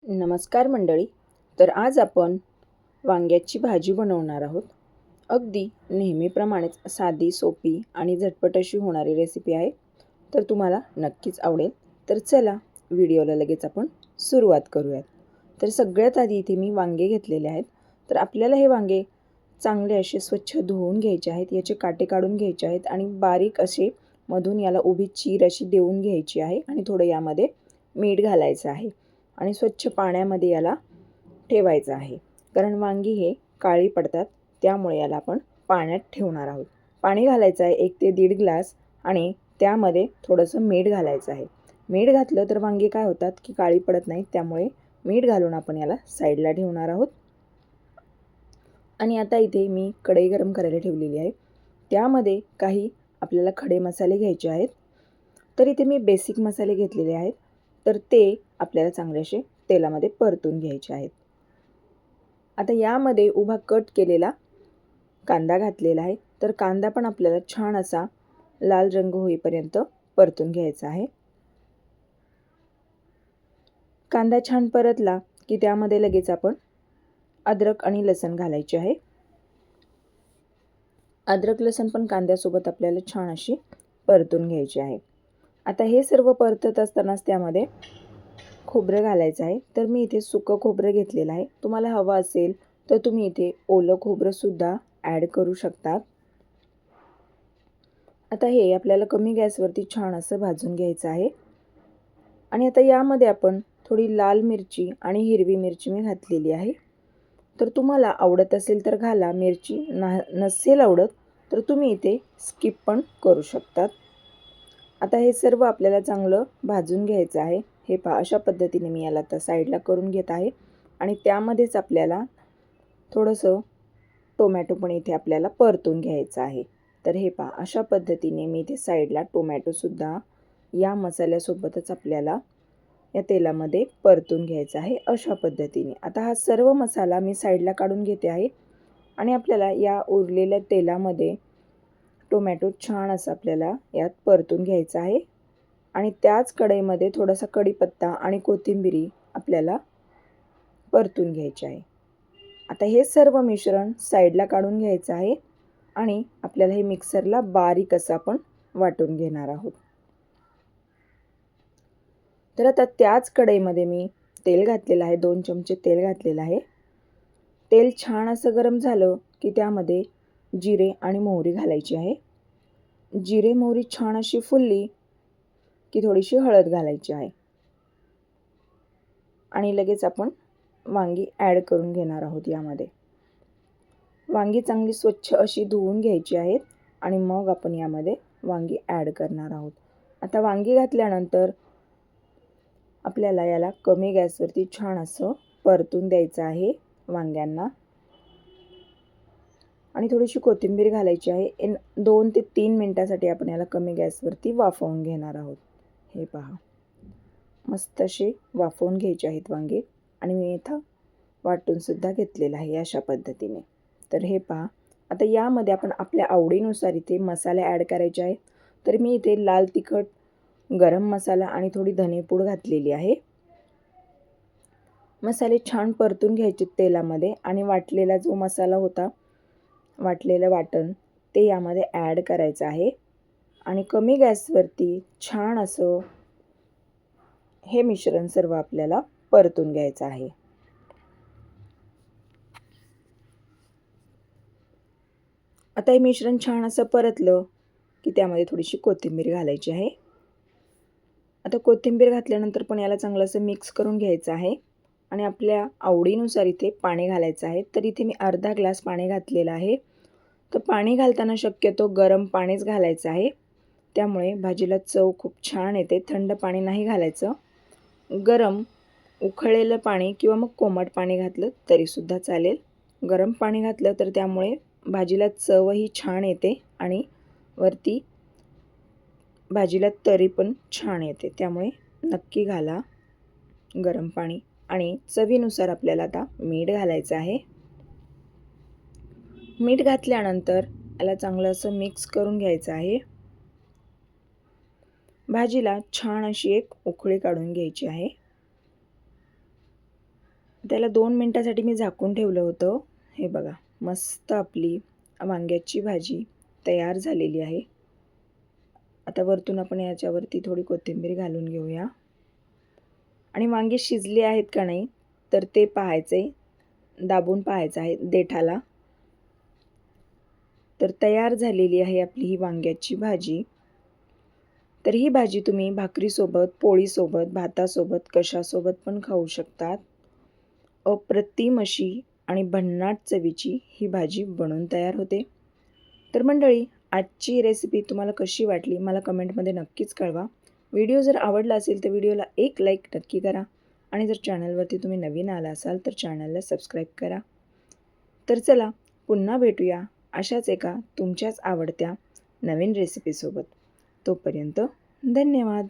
नमस्कार मंडळी. तर आज आपण वांग्याची भाजी बनवणार आहोत. अगदी नेहमीप्रमाणेच साधी, सोपी आणि झटपट अशी होणारी रेसिपी आहे. तर तुम्हाला नक्कीच आवडेल. तर चला व्हिडिओला लगेच आपण सुरुवात करूयात. तर सगळ्यात आधी इथे मी वांगे घेतलेले आहेत. तर आपल्याला हे वांगे चांगले असे स्वच्छ धुवून घ्यायचे आहेत. याचे काटे काढून घ्यायचे आहेत आणि बारीक असे मधून याला उभी चीर अशी देऊन घ्यायची आहे आणि थोडं यामध्ये मीठ घालायचं आहे आणि स्वच्छ पाण्यामध्ये याला ठेवायचं आहे. कारण वांगी हे काळी पडतात, त्यामुळे याला आपण पाण्यात ठेवणार आहोत. पाणी घालायचं आहे 1 ते 1.5 ग्लास आणि त्यामध्ये थोडंसं मीठ घालायचं आहे. मीठ घातलं तर वांगी काय होतात की काळी पडत नाहीत, त्यामुळे मीठ घालून आपण याला साईडला ठेवणार आहोत. आणि आता इथे मी कढई गरम करायला ठेवलेली आहे. त्यामध्ये काही आपल्याला खडे मसाले घ्यायचे आहेत. तर इथे मी बेसिक मसाले घेतलेले आहेत. तर ते आपल्याला चांगले असे तेलामध्ये परतून घ्यायचे आहेत. आता यामध्ये उभा कट केलेला कांदा घातलेला आहे. तर कांदा पण आपल्याला छान असा लाल रंग होईपर्यंत परतून घ्यायचा आहे. कांदा छान परतला की त्यामध्ये लगेच आपण अद्रक आणि लसूण घालायचे आहे. अद्रक लसूण पण कांद्यासोबत आपल्याला छान अशी परतून घ्यायची आहे. आता हे सर्व परतत असतानाच त्यामध्ये खोबरं घालायचं आहे. तर मी इथे सुकं खोबरं घेतलेलं आहे. तुम्हाला हवं असेल तर तुम्ही इथे ओलं खोबरंसुद्धा ॲड करू शकतात. आता हे आपल्याला कमी गॅसवरती छान असं भाजून घ्यायचं आहे. आणि आता यामध्ये आपण थोडी लाल मिरची आणि हिरवी मिरची मी घातलेली आहे. तर तुम्हाला आवडत असेल तर घाला, मिरची नसेल आवडत तर तुम्ही इथे स्किप पण करू शकतात. आता हे सर्व आपल्याला चांगलं भाजून घ्यायचं आहे. हे पहा, अशा पद्धतीने मी याला आता साईडला करून घेत आहे. आणि त्यामध्येच आपल्याला थोडंसं टोमॅटो पण इथे आपल्याला परतून घ्यायचं आहे. तर हे पहा, अशा पद्धतीने मी इथे साईडला टोमॅटोसुद्धा या मसाल्यासोबतच आपल्याला या तेलामध्ये परतून घ्यायचा आहे. अशा पद्धतीने आता हा सर्व मसाला मी साईडला काढून घेते आहे. आणि आपल्याला या उरलेल्या तेलामध्ये टोमॅटो छान असं आपल्याला यात परतून घ्यायचा आहे. आणि त्याच कढईमध्ये थोडासा कढीपत्ता आणि कोथिंबीर आपल्याला परतून घ्यायची आहे. आता हे सर्व मिश्रण साईडला काढून घ्यायचं आहे आणि आपल्याला हे मिक्सरला बारीक असं आपण वाटून घेणार आहोत. तर आता त्याच कढईमध्ये मी तेल घातलेलं आहे. 2 चमचे तेल घातलेलं आहे. तेल छान असं गरम झालं की त्यामध्ये जिरे आणि मोहरी घालायची आहे. जिरे मोहरी छान अशी फुलली की थोडीशी हळद घालायची आहे. आणि लगेच आपण वांगी ॲड करून घेणार आहोत यामध्ये. वांगी चांगली स्वच्छ अशी धुवून घ्यायची आहेत आणि मग आपण यामध्ये वांगी ॲड करणार आहोत. आता वांगी घातल्यानंतर आपल्याला याला कमी गॅसवरती छान असं परतून द्यायचं आहे वांग्यांना. आणि थोडीशी कोथिंबीर घालायची आहे. 2 ते 3 मिनिटासाठी आपण याला कमी गॅसवरती वाफवून घेणार आहोत. हे पहा, मस्त असे वाफवून घ्यायचे आहेत वांगे. आणि मी इथं वाटूनसुद्धा घेतलेलं आहे अशा पद्धतीने. तर हे पहा, आता यामध्ये आपण आपल्या आवडीनुसार इथे मसाले ॲड करायचे आहेत. तर मी इथे लाल तिखट, गरम मसाला आणि थोडी धनेपूड घातलेली आहे. मसाले छान परतून घ्यायचे तेलामध्ये आणि वाटलेला जो मसाला होता, वाटलेलं वाटण ते यामध्ये ॲड करायचं आहे. आणि कमी गॅसवरती छान असं हे मिश्रण सर्व आपल्याला परतून घ्यायचं आहे. आता हे मिश्रण छान असं परतलं की त्यामध्ये थोडीशी कोथिंबीर घालायची आहे. आता कोथिंबीर घातल्यानंतर पण याला चांगलं असं मिक्स करून घ्यायचं आहे. आणि आपल्या आवडीनुसार इथे पाणी घालायचं आहे. तर इथे मी अर्धा ग्लास पाणी घातलेलं आहे. तर पाणी घालताना शक्यतो गरम पाणीच घालायचं आहे. त्यामुळे भाजीला चव खूप छान येते. थंड पाणी नाही घालायचं. गरम उकळलेलं पाणी किंवा मग कोमट पाणी घातलं तरीसुद्धा चालेल. गरम पाणी घातलं तर त्यामुळे भाजीला चवही छान येते आणि वरती भाजीला तरी पण छान येते. त्यामुळे नक्की घाला गरम पाणी. आणि चवीनुसार आपल्याला आता मीठ घालायचं आहे. मीठ घातल्यानंतर याला चांगलं असं मिक्स करून घ्यायचं आहे. भाजीला छान अशी एक उकळी काढून घ्यायची आहे. त्याला 2 मिनटासाठी मी झाकून ठेवलं होतं. हे बघा, मस्त आपली वांग्याची भाजी तयार झालेली आहे. आता वरतून आपण याच्यावरती थोडी कोथिंबीर घालून घेऊया आणि वांगे शिजले आहेत का नाही तर ते पाहायचे, दाबून पाहायचं आहे देठाला. तर तयार झालेली आहे आपली ही वांग्याची भाजी. तर ही भाजी तुम्ही भाकरीसोबत, पोळीसोबत, भातासोबत कशासोबत पण खाऊ शकतात. अप्रतिम अशी आणि भन्नाट चवीची ही भाजी बनून तयार होते. तर मंडळी, आजची रेसिपी तुम्हाला कशी वाटली मला कमेंटमध्ये नक्कीच कळवा. व्हिडिओ जर आवडला असेल तर व्हिडिओला एक लाईक नक्की करा आणि जर चॅनलवरती तुम्ही नवीन आला असाल तर चॅनलला सबस्क्राईब करा. तर चला, पुन्हा भेटूया अशाच एका तुमच्याच आवडत्या नवीन रेसिपीसोबत. तोपर्यंत धन्यवाद.